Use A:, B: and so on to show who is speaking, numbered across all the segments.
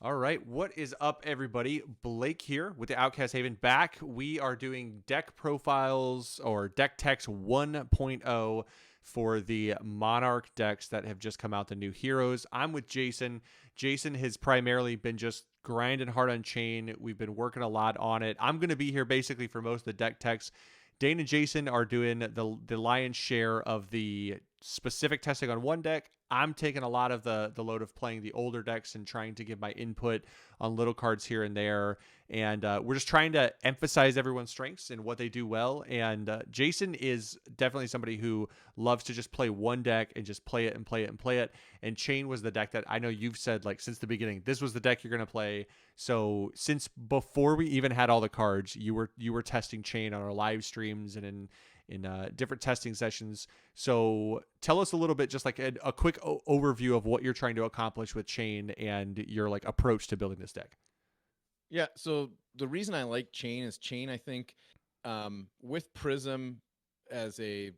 A: All right, what is up, everybody? Blake here with the Outcast Haven back. We are doing deck profiles or deck techs 1.0 for the Monarch decks that have just come out, the new heroes. I'm with Jason. Jason has primarily been just grinding hard on Chane. We've been working a lot on it. I'm going to be here basically for most of the deck techs. Dane and Jason are doing the lion's share of the specific testing on one deck. I'm taking a lot of the load of playing the older decks and trying to give my input on little cards here and there. And we're just trying to emphasize everyone's strengths and what they do well. And Jason is definitely somebody who loves to just play one deck and just play it and play it and play it. And Chane was the deck that I know you've said, like, since the beginning, this was the deck you're going to play. So since before we even had all the cards, you were testing Chane on our live streams and in different testing sessions. So tell us a little bit, just like a quick overview of what you're trying to accomplish with Chane and your like approach to building this deck.
B: Yeah, so the reason I like Chane is Chane, I think, with Prism as the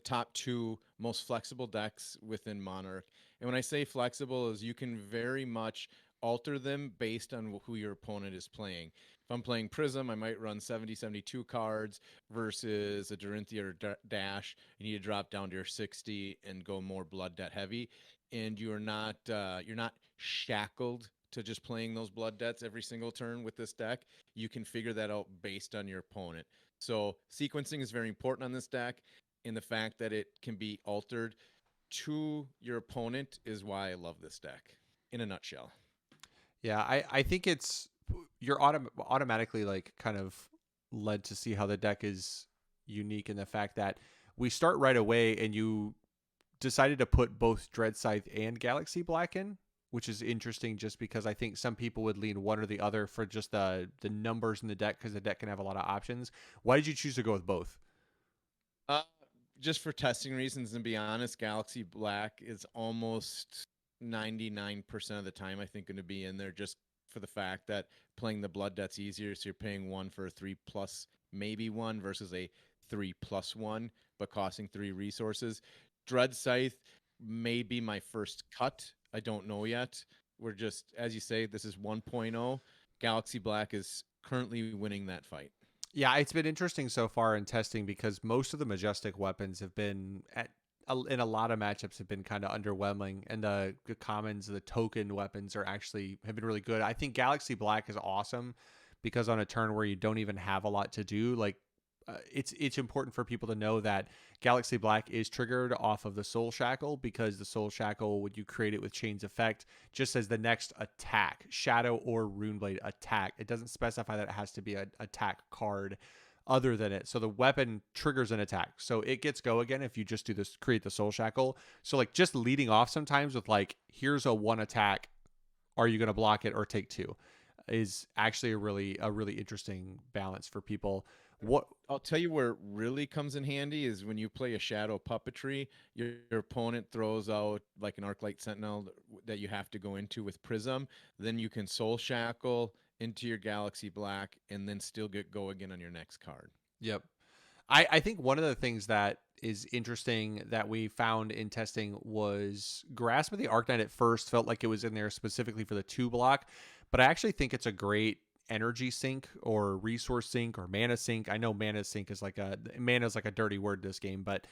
B: top two most flexible decks within Monarch. And when I say flexible, is you can very much alter them based on who your opponent is playing. If I'm playing Prism, I might run 70, 72 cards versus a Dorinthia or Dash. You need to drop down to your 60 and go more blood debt heavy. And you're not shackled to just playing those blood debts every single turn with this deck. You can figure that out based on your opponent. So sequencing is very important on this deck, and the fact that it can be altered to your opponent is why I love this deck in a nutshell.
A: Yeah, I think you're automatically like kind of led to see how the deck is unique in the fact that we start right away and you decided to put both Dread Scythe and Galaxy Black in, which is interesting just because I think some people would lean one or the other for just the numbers in the deck, because the deck can have a lot of options. Why did you choose to go with both?
B: Just for testing reasons, and be honest, Galaxy Black is almost 99% of the time, I think, going to be in there just for the fact that playing the blood debt's easier. So you're paying 1 for a 3+ maybe 1 versus a 3+1, but costing 3 resources. Dread Scythe may be my first cut. I don't know yet. We're just, as you say, this is 1.0. Galaxy Black is currently winning that fight.
A: Yeah, it's been interesting so far in testing because most of the Majestic weapons have been in a lot of matchups have been kind of underwhelming, and the commons, the token weapons have been really good. I think Galaxy Black is awesome because on a turn where you don't even have a lot to do, like it's important for people to know that Galaxy Black is triggered off of the Soul Shackle, because the Soul Shackle, when you create it with Chane's effect, just says the next attack, Shadow or Runeblade attack. It doesn't specify that it has to be an attack card other than it. So the weapon triggers an attack. So it gets go again if you just do this, create the Soul Shackle. So like just leading off sometimes with like, here's a 1 attack, are you going to block it or take 2, is actually a really interesting balance for people. What
B: I'll tell you where it really comes in handy is when you play a Shadow Puppetry, your opponent throws out like an Arclight Sentinel that you have to go into with Prism. Then you can Soul Shackle into your Galaxy Black and then still go again on your next card.
A: Yep. I think one of the things that is interesting that we found in testing was Grasp of the Arcanine at first felt like it was in there specifically for the 2 block, but I actually think it's a great energy sink or resource sink or mana sink. I know mana sink is like mana is like a dirty word this game, but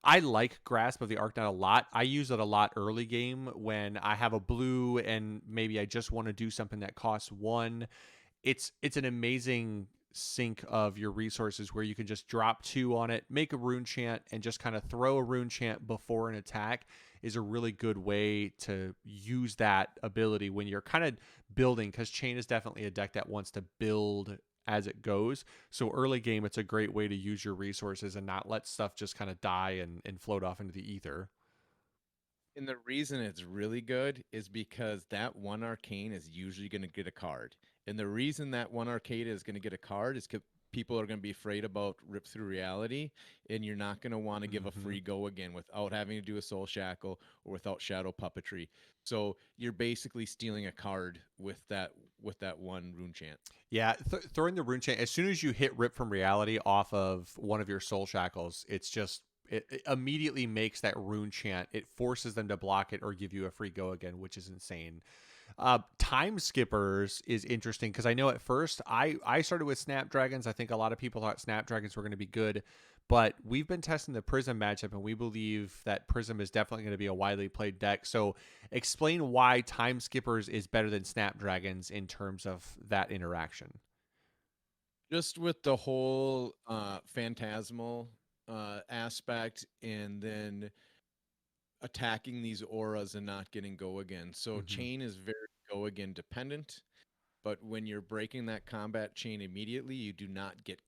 A: I like Grasp of the Arcanine a lot. I use it a lot early game when I have a blue and maybe I just want to do something that costs 1. It's an amazing sink of your resources where you can just drop 2 on it, make a rune chant, and just kind of throw a rune chant before an attack is a really good way to use that ability when you're kind of building, because Chane is definitely a deck that wants to build as it goes. So early game, it's a great way to use your resources and not let stuff just kind of die and float off into the ether.
B: And the reason it's really good is because that 1 Arcane is usually going to get a card. And the reason that 1 Arcade is going to get a card is because people are going to be afraid about Rip Through Reality, and you're not going to want to give a free go again without having to do a Soul Shackle or without Shadow Puppetry. So you're basically stealing a card with that with that one rune chant.
A: Yeah, throwing the rune chain as soon as you hit Rip from Reality off of one of your soul shackles, it immediately makes that rune chant. It forces them to block it or give you a free go again, which is insane. Time skippers is interesting because I know at first I started with Snapdragons. I think a lot of people thought Snapdragons were going to be good, but we've been testing the Prism matchup and we believe that Prism is definitely going to be a widely played deck. So explain why Time Skippers is better than Snapdragons in terms of that interaction.
B: Just with the whole phantasmal aspect, and then attacking these auras and not getting go again. So
A: Mm-hmm.
B: Chane is very go again dependent, but when you're breaking that combat chain immediately, you do not get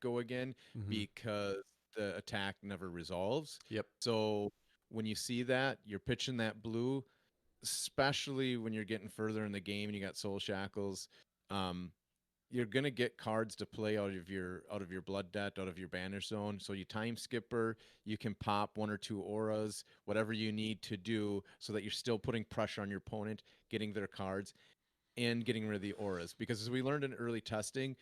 B: go again
A: Mm-hmm.
B: because the attack never resolves.
A: Yep.
B: So when you see that, you're pitching that blue, especially when you're getting further in the game and you got soul shackles. Um, you're gonna get cards to play out of your blood debt, out of your banish zone. So you time skipper, you can pop one or two auras, whatever you need to do, so that you're still putting pressure on your opponent, getting their cards, and getting rid of the auras. Because as we learned in early testing,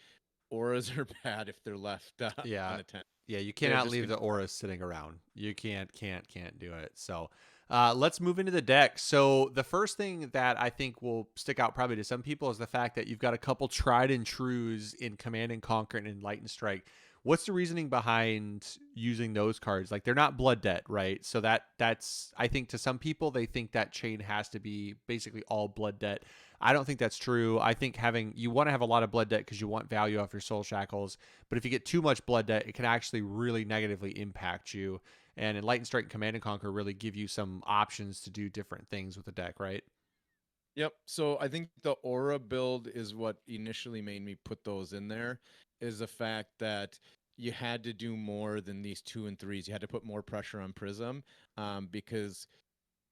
B: auras are bad if they're left
A: Yeah.
B: unattended.
A: Yeah, you
B: They're
A: cannot
B: just
A: leave
B: gonna
A: the auras sitting around. You can't do it. So let's move into the deck. So the first thing that I think will stick out probably to some people is the fact that you've got a couple tried and trues in Command and Conquer and in Light and Strike. What's the reasoning behind using those cards? Like they're not blood debt, right? So that's I think to some people they think that chain has to be basically all blood debt. I don't think that's true. I think you want to have a lot of blood debt because you want value off your soul shackles. But if you get too much blood debt, it can actually really negatively impact you. And Enlightened Strike and Command and Conquer really give you some options to do different things with the deck, right?
B: Yep. So I think the aura build is what initially made me put those in there, is the fact that you had to do more than these two and threes. You had to put more pressure on Prism, because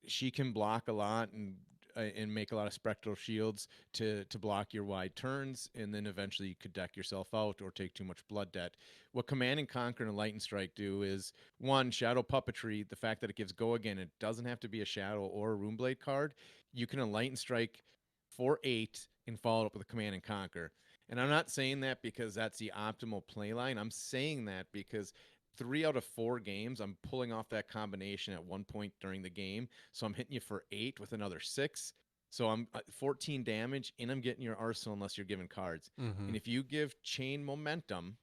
B: she can block a lot and make a lot of spectral shields to block your wide turns, and then eventually you could deck yourself out or take too much blood debt. What Command and Conquer and Light and Strike do is, one, Shadow Puppetry. The fact that it gives go again, it doesn't have to be a Shadow or a Runeblade card. You can Light and Strike for 8 and follow it up with a Command and Conquer. And I'm not saying that because that's the optimal play line. I'm saying that because 3 out of 4 games, I'm pulling off that combination at one point during the game. So I'm hitting you for 8 with another 6. So I'm 14 damage, and I'm getting your arsenal unless you're giving cards.
A: Mm-hmm.
B: And if you give Chane momentum,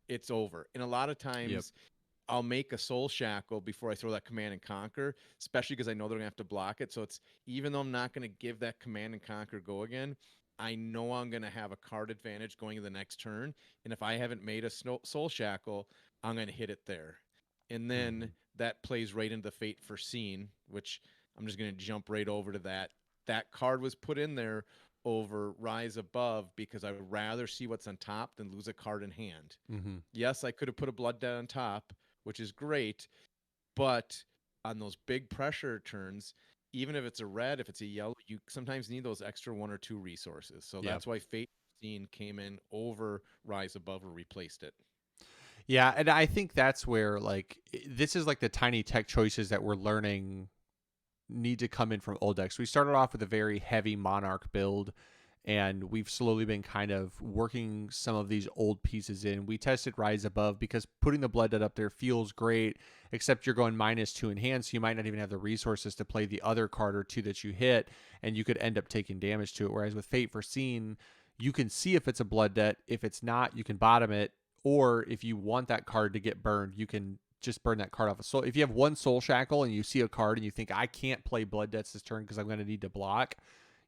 B: it's over. And a lot of
A: Yep.
B: times I'll make a soul shackle before I throw that command and conquer, especially because I know they're gonna have to block it. So it's, even though I'm not gonna give that command and conquer go again, I know I'm gonna have a card advantage going to the next turn. And if I haven't made a soul shackle, I'm gonna hit it there. And
A: Mm-hmm.
B: then that plays right into Fate Foreseen, which I'm just gonna jump right over to that. That card was put in there over Rise Above because I would rather see what's on top than lose a card in hand.
A: Mm-hmm.
B: Yes, I could have put a blood debt on top, which is great, but on those big pressure turns, even if it's a red, if it's a yellow, you sometimes need those extra one or two resources. So
A: Yep.
B: that's why Fate Scene came in over Rise Above or replaced it.
A: Yeah, and I think that's where this is like the tiny tech choices that we're learning need to come in from old decks. We started off with a very heavy Monarch build, and we've slowly been kind of working some of these old pieces in. We tested Rise Above because putting the blood debt up there feels great, except you're going -2 in hand, so you might not even have the resources to play the other card or two that you hit, and you could end up taking damage to it. Whereas with Fate Foreseen, you can see if it's a blood debt. If it's not, you can bottom it. Or if you want that card to get burned, you can just burn that card off a soul. If you have one soul shackle and you see a card and you think I can't play blood debts this turn because I'm going to need to block,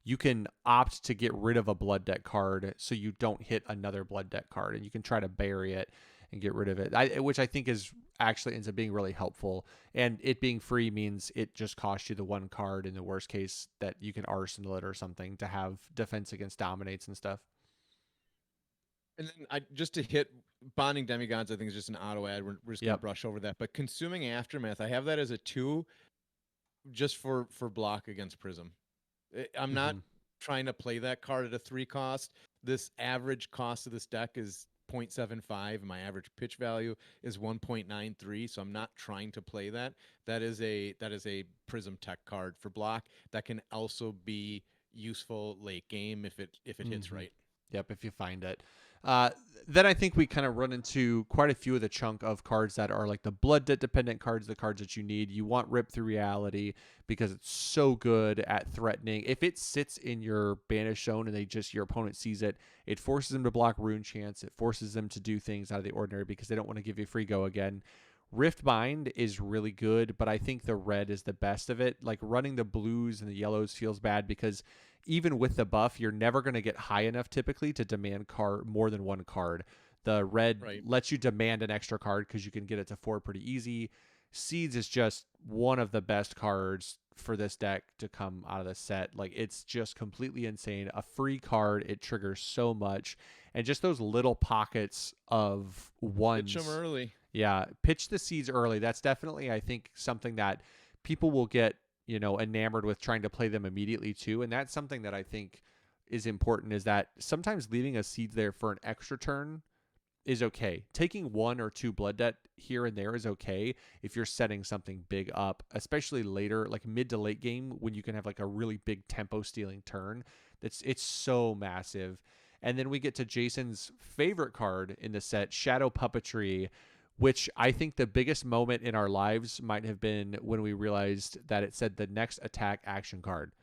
A: you can opt to get rid of a blood debt card so you don't hit another blood debt card, and you can try to bury it and get rid of it, which I think is actually ends up being really helpful. And it being free means it just costs you the one card in the worst case that you can arsenal it or something to have defense against dominates and stuff.
B: And then I just to hit Bonding Demigods, I think is just an auto ad. We're just gonna
A: Yep.
B: brush over that. But Consuming Aftermath, I have that as a 2 just for block against Prism. I'm not
A: Mm-hmm.
B: trying to play that card at a 3 cost. This average cost of this deck is 0.75, and my average pitch value is 1.93. So I'm not trying to play that. That is a Prism Tech card for block that can also be useful late game if it hits right.
A: Yep, if you find it. Uh, then I think we kind of run into quite a few of the chunk of cards that are like the blood debt dependent cards, the cards that you need. You want Rip Through Reality because it's so good at threatening. If it sits in your banish zone and your opponent sees it, it forces them to block Rune Chance. It forces them to do things out of the ordinary because they don't want to give you free go again. Riftbind is really good, but I think the red is the best of it. Like running the blues and the yellows feels bad because even with the buff, you're never going to get high enough typically to demand more than one card. The red
B: Right.
A: lets you demand an extra card because you can get it to 4 pretty easy. Seeds is just one of the best cards for this deck to come out of the set. Like it's just completely insane. A free card, it triggers so much. And just those little pockets of ones.
B: Pitch them early.
A: Yeah, pitch the seeds early. That's definitely, I think, something that people will get, enamored with trying to play them immediately too. And that's something that I think is important, is that sometimes leaving a seed there for an extra turn is okay. Taking 1 or 2 blood debt here and there is okay if you're setting something big up, especially later, like mid to late game, when you can have like a really big tempo stealing turn. It's so massive. And then we get to Jason's favorite card in the set, Shadow Puppetry, which I think the biggest moment in our lives might have been when we realized that it said the next attack action card.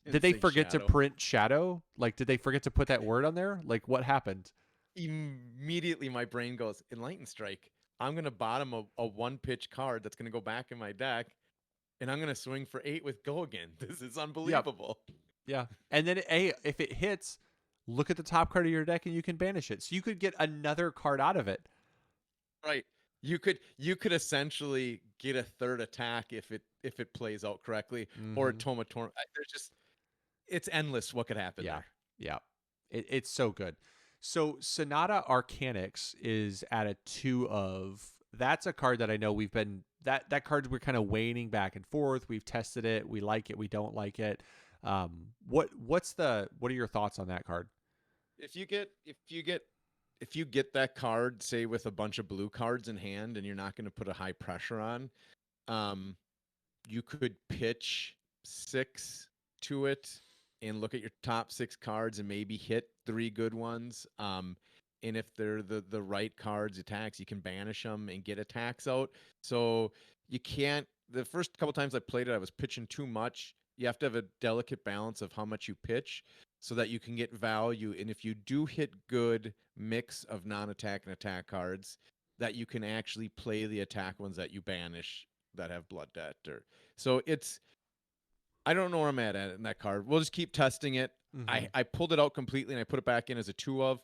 A: Did they forget to print shadow? Like, did they forget to put that word on there? Like, what happened?
B: Immediately my brain goes, Enlighten Strike. I'm going to bottom a 1-pitch card that's going to go back in my deck, and I'm going to swing for 8 with go again. This is unbelievable.
A: Yep. Yeah. And then, if it hits, look at the top card of your deck and you can banish it. So you could get another card out of it.
B: Right. You could essentially get a third attack if it plays out correctly, or Toma Torm. There's just, it's endless what could happen there.
A: Yeah. It's so good. So Sonata Arcanix is at a 2 of. That's a card that I know we've been that card we're kind of waning back and forth. We've tested it. We like it. We don't like it. What are your thoughts on that card?
B: If you get that card, say with a bunch of blue cards in hand, and you're not going to put a high pressure on, you could pitch 6 to it and look at your top 6 cards and maybe hit 3 good ones. And if they're the right cards, attacks, you can banish them and get attacks out. So you can't. The first couple times I played it, I was pitching too much. You have to have a delicate balance of how much you pitch so that you can get value. And if you do hit good mix of non-attack and attack cards, that you can actually play the attack ones that you banish that have blood debt. So it's, I don't know where I'm at in that card. We'll just keep testing it. I pulled it out completely and I put it back in as a 2 of,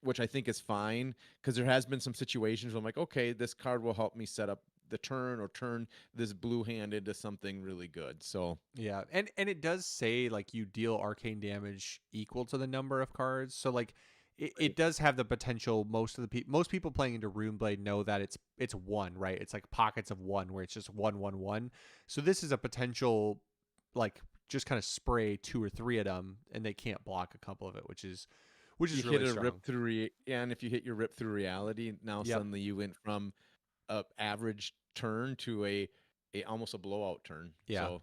B: which I think is fine, because there has been some situations where I'm like, okay, this card will help me set up the turn or turn this blue hand into something really good. So
A: yeah, and it does say like you deal arcane damage equal to the number of cards. So like it does have the potential. Most people playing into Runeblade know that it's 1, right? It's like pockets of 1 where it's just 1/1/1. So this is a potential, like, just kind of spray 2 or 3 of them and they can't block a couple of it, which is
B: you
A: really
B: hit a
A: strong.
B: rip through and if you hit your Rip Through Reality, now suddenly you went from a average turn to a almost a blowout turn.
A: Yeah.
B: So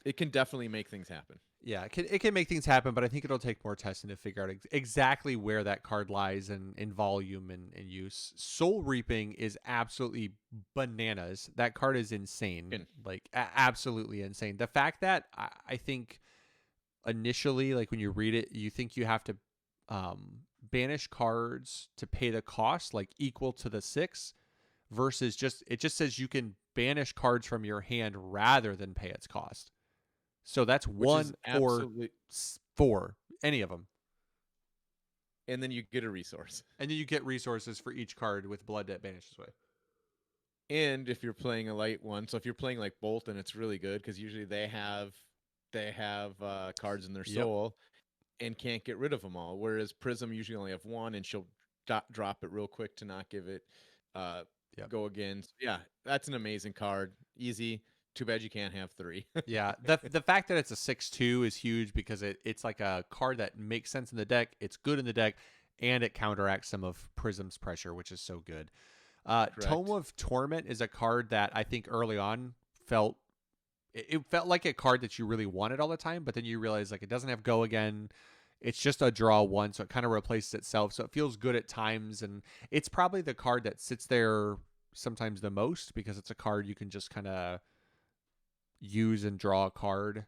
B: it can definitely make things happen.
A: Yeah, it can make things happen, but I think it'll take more testing to figure out exactly where that card lies in volume and use. Soul Reaping is absolutely bananas. That card is insane. Like, absolutely insane. The fact that I think initially, like when you read it, you think you have to banish cards to pay the cost, like equal to the 6, versus it just says you can banish cards from your hand rather than pay its cost. So that's 1 or 4, any of them.
B: And then you get a resource.
A: And then you get resources for each card with blood debt banished this way.
B: And if you're playing a light one, so if you're playing like Bolton, it's really good because usually they have cards in their soul and can't get rid of them all. Whereas Prism usually only have 1, and she'll drop it real quick to not give it go again. So yeah, that's an amazing card. Easy. Too bad you can't have 3.
A: Yeah, the fact that it's a 6/2 is huge because it's like a card that makes sense in the deck. It's good in the deck, and it counteracts some of Prism's pressure, which is so good. Tome of Torment is a card that I think early on felt it felt like a card that you really wanted all the time, but then you realize like it doesn't have go again. It's just a draw one, so it kind of replaces itself. So it feels good at times, and it's probably the card that sits there sometimes the most because it's a card you can just kind of use and draw a card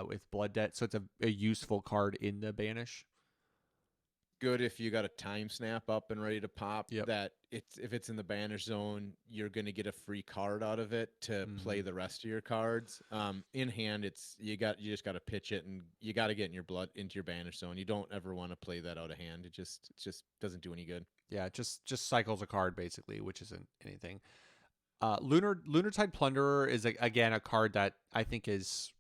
A: with Blood Debt. So it's a useful card in the banish.
B: Good if you got a time snap up and ready to pop.
A: Yep.
B: That it's if it's in the banish zone, you're going to get a free card out of it to play the rest of your cards. In hand, it's you just got to pitch it, and you got to get in your blood into your banish zone. You don't ever want to play that out of hand. It just doesn't do any good.
A: Yeah, it just cycles a card basically, which isn't anything. Lunartide Plunderer is again a card that I think is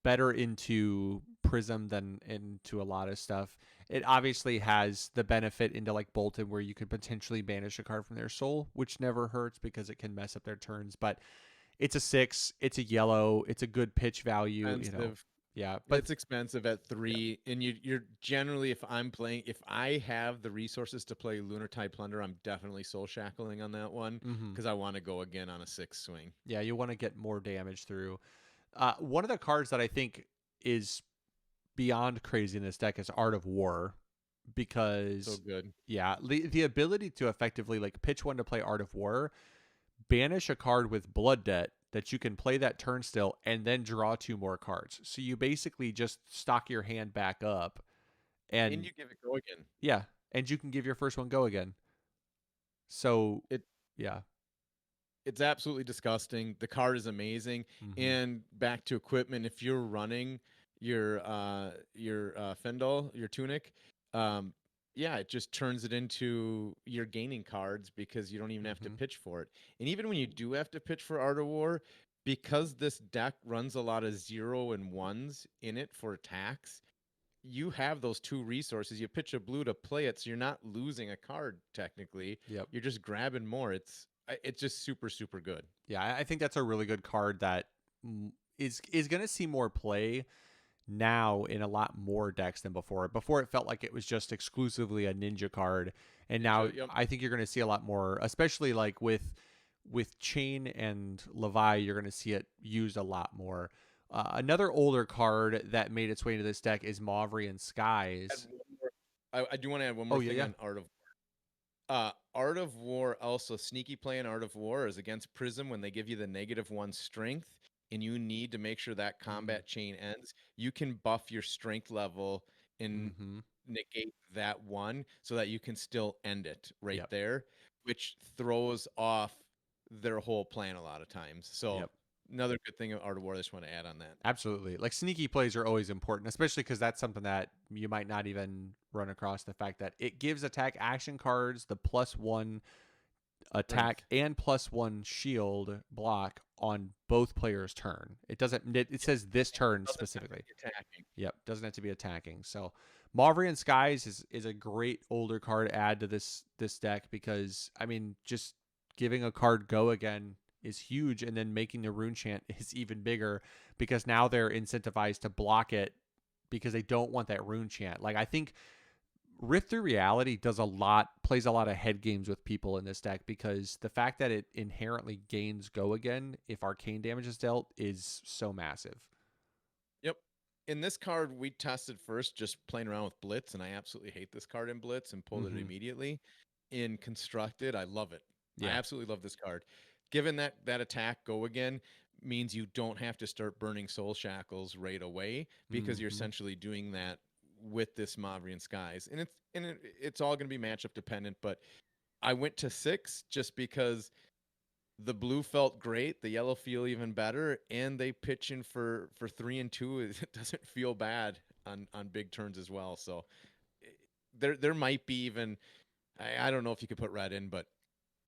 A: better into Prism than into a lot of stuff. It obviously has the benefit into like Bolton where you could potentially banish a card from their soul, which never hurts because it can mess up their turns. But it's a 6, it's a yellow, it's a good pitch value.
B: Expensive.
A: You know, yeah, but
B: it's expensive at 3, and you're generally if I have the resources to play Lunartide Plunder, I'm definitely soul shackling on that one because I want to go again on a 6 swing.
A: Yeah, you want to get more damage through. One of the cards that I think is beyond crazy in this deck is Art of War, because
B: So good.
A: yeah, the ability to effectively like pitch one to play Art of War, banish a card with Blood Debt that you can play that turn still, and then draw 2 more cards. So you basically just stock your hand back up, and
B: you give it go again.
A: Yeah, and you can give your first one go again. So yeah.
B: It's absolutely disgusting. The card is amazing. And back to equipment, if you're running your Fendel, your Tunic, yeah, it just turns it into your gaining cards because you don't even have to pitch for it. And even when you do have to pitch for Art of War, because this deck runs a lot of 0 and 1s in it for attacks, you have those 2 resources. You pitch a blue to play it, so you're not losing a card technically.
A: Yep.
B: You're just grabbing more. It's just super, super good.
A: Yeah, I think that's a really good card that is going to see more play now in a lot more decks than before. Before it felt like it was just exclusively a ninja card, and now I think you're going to see a lot more, especially like with Chane and Levi, you're going to see it used a lot more. Another older card that made its way into this deck is Madrian Skies.
B: I do want to add one more thing on Art of War. Art of War, also sneaky play in Art of War is against Prism when they give you the -1 strength and you need to make sure that combat chain ends. You can buff your strength level and negate that one so that you can still end it there, which throws off their whole plan a lot of times. So another good thing of Art of War, I just want to add on that.
A: Absolutely. Like sneaky plays are always important, especially because that's something that you might not even run across, the fact that it gives attack action cards the +1 attack and +1 shield block on both players' turn. It doesn't, it says this turn specifically. Yep. Doesn't have to be attacking. So Madrian Skies is a great older card add to this deck because, I mean, just giving a card go again is huge, and then making the rune chant is even bigger because now they're incentivized to block it because they don't want that rune chant. Like I think Rift Through Reality plays a lot of head games with people in this deck because the fact that it inherently gains go again if arcane damage is dealt is so massive.
B: Yep. In this card, we tested first just playing around with Blitz, and I absolutely hate this card in Blitz and pulled it immediately. In Constructed, I love it. Yeah. I absolutely love this card. Given that attack go again means you don't have to start burning soul shackles right away because you're essentially doing that with this Madrian Skies, and it's all going to be matchup dependent. But I went to 6 just because the blue felt great, the yellow feel even better, and they pitch in for 3 and 2. It doesn't feel bad on big turns as well. So there might be even I don't know if you could put red in, but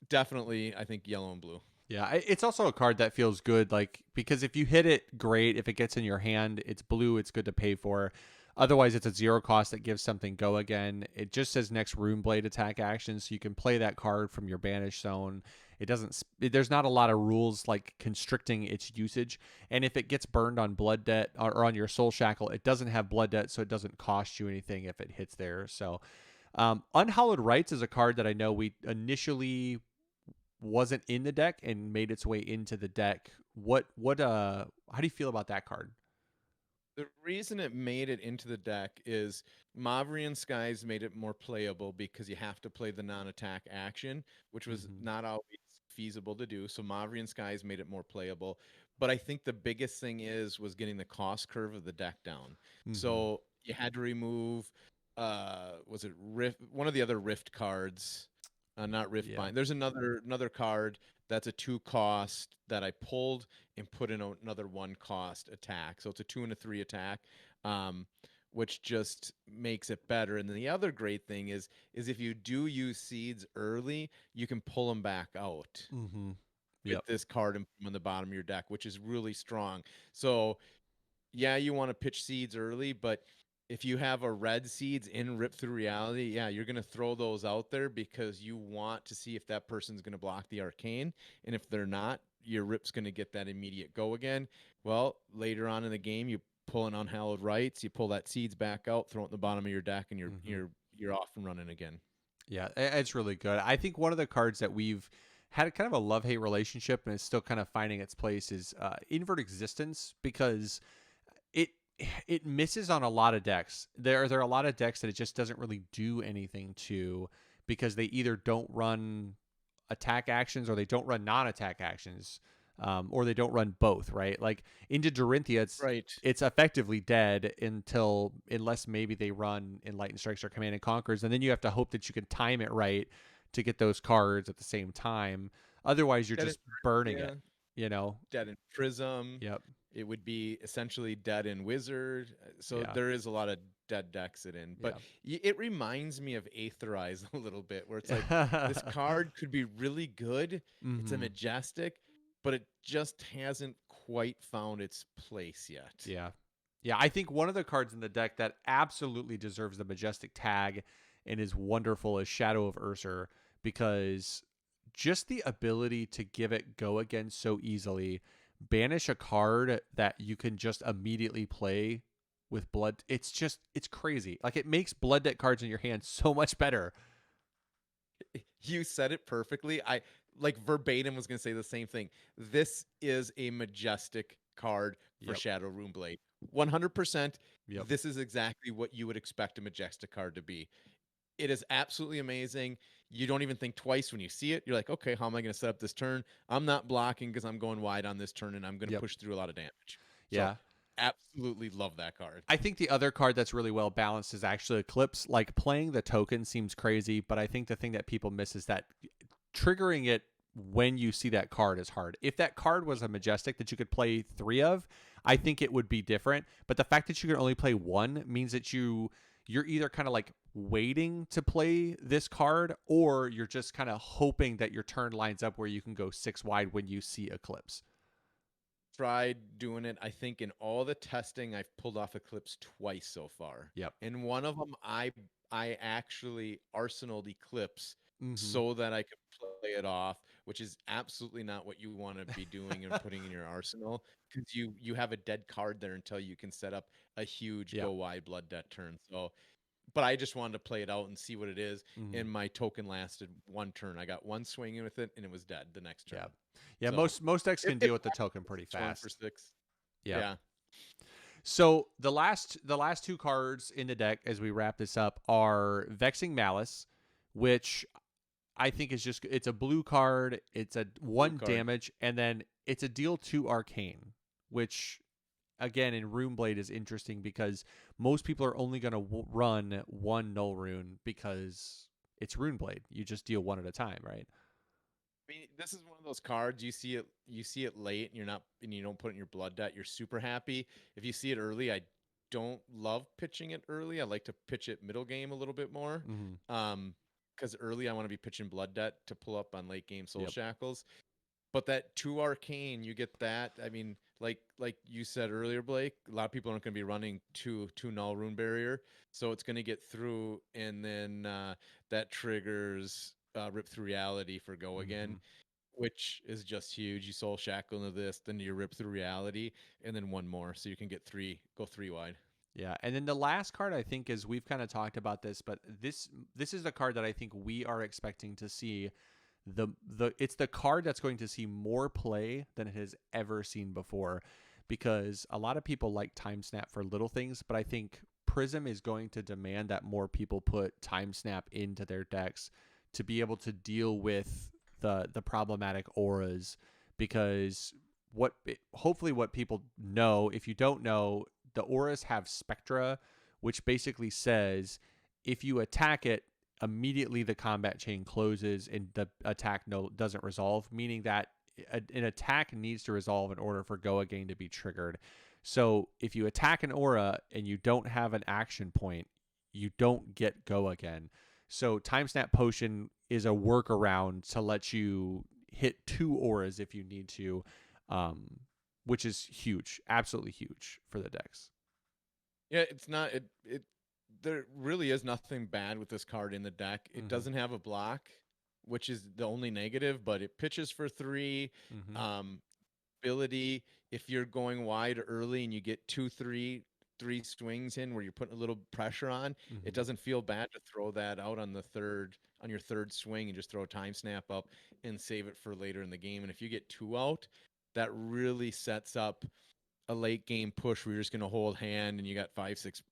B: definitely I think yellow and blue.
A: Yeah, it's also a card that feels good, like because if you hit it, great. If it gets in your hand, it's blue. It's good to pay for. Otherwise, it's a 0 cost that gives something go again. It just says next Runeblade attack action, so you can play that card from your banish zone. It doesn't. There's not a lot of rules like constricting its usage. And if it gets burned on Blood Debt or on your Soul Shackle, it doesn't have Blood Debt, so it doesn't cost you anything if it hits there. So, Unhollowed Rights is a card that I know we initially wasn't in the deck and made its way into the deck how do you feel about that card?
B: The reason it made it into the deck is Madrian Skies made it more playable because you have to play the non-attack action, which was
A: Mm-hmm.
B: not always feasible to do. So Madrian Skies made it more playable. But I think the biggest thing was getting the cost curve of the deck down.
A: Mm-hmm.
B: So you had to remove was it Rift, one of the other Rift cards, not Rift
A: Yeah.
B: Bind. There's another card that's a 2 cost that I pulled and put in another 1 cost attack. So it's a 2 and a 3 attack, um, which just makes it better. And then the other great thing is if you do use seeds early, you can pull them back out
A: Mm-hmm.
B: with
A: Yep.
B: this card and put 'em on the bottom of your deck, which is really strong. So yeah, you want to pitch seeds early, but if you have a red seeds in Rip Through Reality, yeah, you're going to throw those out there because you want to see if that person's going to block the arcane. And if they're not, your Rip's going to get that immediate go again. Well, later on in the game, you pull an Unhallowed Rights, you pull that seeds back out, throw it in the bottom of your deck, and you're
A: Mm-hmm.
B: you're you're off and running again.
A: Yeah, it's really good. I think one of the cards that we've had kind of a love-hate relationship and it's still kind of finding its place is Invert Existence, because it it misses on a lot of decks. There are a lot of decks that it just doesn't really do anything to, because they either don't run attack actions or they don't run non-attack actions, or they don't run both. Right? Like into Dorinthia,
B: Right.
A: it's effectively dead unless maybe they run Enlightened Strikes or Command and Conquers, and then you have to hope that you can time it right to get those cards at the same time. Otherwise, you're
B: Dead in,
A: just burning
B: yeah,
A: it. You know?
B: dead in Prism.
A: Yep.
B: It would be essentially dead in Wizard. So
A: Yeah.
B: there is a lot of dead decks it in. But
A: Yeah.
B: it reminds me of Aetherize a little bit, where it's like this card could be really good. It's a
A: Mm-hmm.
B: majestic, but it just hasn't quite found its place yet.
A: Yeah. Yeah, I think one of the cards in the deck that absolutely deserves the Majestic tag and is wonderful is Shadow of Ursa, because just the ability to give it go again so easily, banish a card that you can just immediately play with blood. It's crazy. Like, it makes blood deck cards in your hand so much better.
B: You said it perfectly. I like verbatim was going to say the same thing. This is a majestic card for
A: Yep.
B: Shadow Runeblade. 100%.
A: Yep.
B: This is exactly what you would expect a majestic card to be. It is absolutely amazing. You don't even think twice when you see it. You're like, okay, how am I going to set up this turn? I'm not blocking because I'm going wide on this turn and I'm going to
A: Yep.
B: push through a lot of damage. So
A: Yeah.
B: absolutely love that card.
A: I think the other card that's really well balanced is actually Eclipse. Like, playing the token seems crazy, but I think the thing that people miss is that triggering it when you see that card is hard. If that card was a Majestic that you could play 3 of, I think it would be different. But the fact that you can only play 1 means that you're either kind of like waiting to play this card, or you're just kind of hoping that your turn lines up where you can go 6 wide when you see Eclipse.
B: Tried doing it. I think in all the testing, I've pulled off Eclipse twice so far.
A: Yep.
B: In one of them, I actually arsenaled Eclipse
A: Mm-hmm.
B: so that I could play it off, which is absolutely not what you want to be doing and putting in your arsenal, because you have a dead card there until you can set up a huge
A: Yep.
B: go wide blood debt turn. So, but I just wanted to play it out and see what it is.
A: Mm-hmm.
B: And my token lasted 1 turn. I got 1 swing in with it, and it was dead the next turn.
A: Yeah. Yeah.
B: So
A: Most decks can
B: it
A: deal with the token pretty
B: it's 1 for
A: fast.
B: 6.
A: Yeah.
B: Yeah.
A: So the last 2 cards in the deck as we wrap this up are Vexing Malice, which I think is just, it's a blue card, it's a
B: Blue
A: 1
B: card.
A: damage, and then it's a deal 2 arcane, which again in Runeblade is interesting because most people are only going to run 1 null rune because it's Runeblade. You just deal 1 at a time, right?
B: I mean, this is one of those cards you see it late and you don't put it in your blood debt. You're super happy. If you see it early, I don't love pitching it early. I like to pitch it middle game a little bit more.
A: Mm-hmm.
B: Because early I want to be pitching blood debt to pull up on late game soul
A: Yep.
B: shackles. But that 2 arcane, you get that. I mean, like you said earlier, Blake, a lot of people aren't going to be running two null rune barrier, so it's going to get through, and then that triggers rip through reality for go again,
A: Mm-hmm.
B: which is just huge. You soul shackle into this, then you rip through reality, and then 1 more, so you can go 3 wide.
A: Yeah, and then the last card I think is, we've kind of talked about this, but this is the card that I think we are expecting to see it's the card that's going to see more play than it has ever seen before, because a lot of people like Time Snap for little things, but I think Prism is going to demand that more people put Time Snap into their decks to be able to deal with the problematic auras, because hopefully what people know, if you don't know, the auras have spectra, which basically says if you attack it, immediately the combat chain closes and the attack doesn't resolve, meaning that an attack needs to resolve in order for Go Again to be triggered. So if you attack an aura and you don't have an action point, you don't get Go Again. So Time Snap Potion is a workaround to let you hit 2 auras if you need to, which is huge, absolutely huge for the decks.
B: Yeah, it's not it. There really is nothing bad with this card in the deck. It doesn't have a block, which is the only negative, but it pitches for 3. Ability, if you're going wide early and you get 3 swings in where you're putting a little pressure on, it doesn't feel bad to throw that out on your third swing and just throw a Time Snap up and save it for later in the game. And if you get 2 out, that really sets up a late game push where you're just going to hold hand and you got 5-6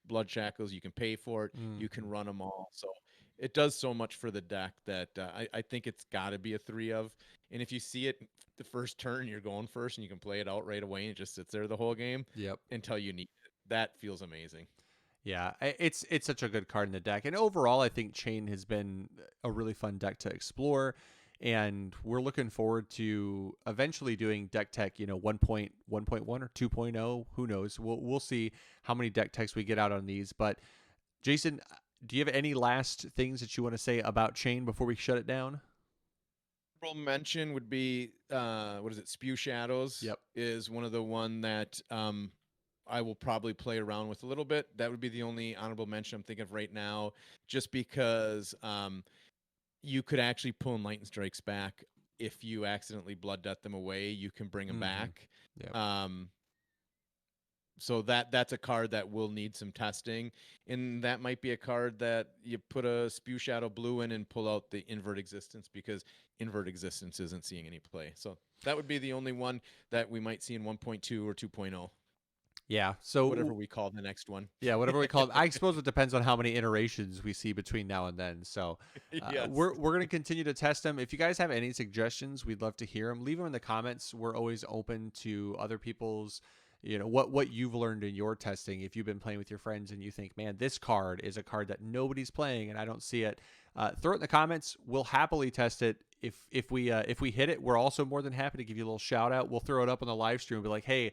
B: blood shackles. You can pay for it. You can run them all. So it does so much for the deck that I think it's got to be a 3 of. And if you see it the first turn, you're going first and you can play it out right away and it just sits there the whole game until you need it. That feels amazing.
A: Yeah, it's such a good card in the deck. And overall, I think Chane has been a really fun deck to explore. And we're looking forward to eventually doing deck tech, 1.1 or 2.0. Who knows? We'll see how many deck techs we get out on these. But Jason, do you have any last things that you want to say about Chane before we shut it down?
B: Mention would be what is it? Spew Shadows.
A: Yep,
B: is one of the one that I will probably play around with a little bit. That would be the only honorable mention I'm thinking of right now, just because you could actually pull Lightning Strikes back if you accidentally Blood Death them away. You can bring them back.
A: Yep.
B: So that's a card that will need some testing, and that might be a card that you put a Spew Shadow Blue in and pull out the Invert Existence, because Invert Existence isn't seeing any play. So that would be the only one that we might see in 1.2 or 2.0.
A: Yeah, so
B: whatever we call the next one.
A: Yeah, whatever we call it. I suppose it depends on how many iterations we see between now and then. So
B: Yes.
A: we're going to continue to test them. If you guys have any suggestions, we'd love to hear them. Leave them in the comments. We're always open to other people's, what you've learned in your testing. If you've been playing with your friends and you think, man, this card is a card that nobody's playing and I don't see it, throw it in the comments. We'll happily test it. If we hit it, we're also more than happy to give you a little shout out. We'll throw it up on the live stream and be like, hey,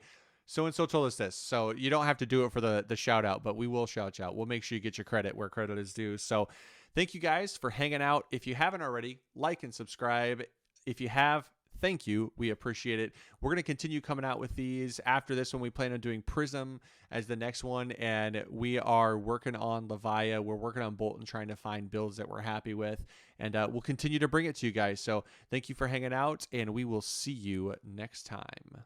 A: so-and-so told us this. So you don't have to do it for the shout out, but we will shout you out. We'll make sure you get your credit where credit is due. So thank you guys for hanging out. If you haven't already, like and subscribe. If you have, thank you. We appreciate it. We're going to continue coming out with these. After this one, we plan on doing Prism as the next one, and we are working on Levia. We're working on Bolton, trying to find builds that we're happy with, and we'll continue to bring it to you guys. So thank you for hanging out, and we will see you next time.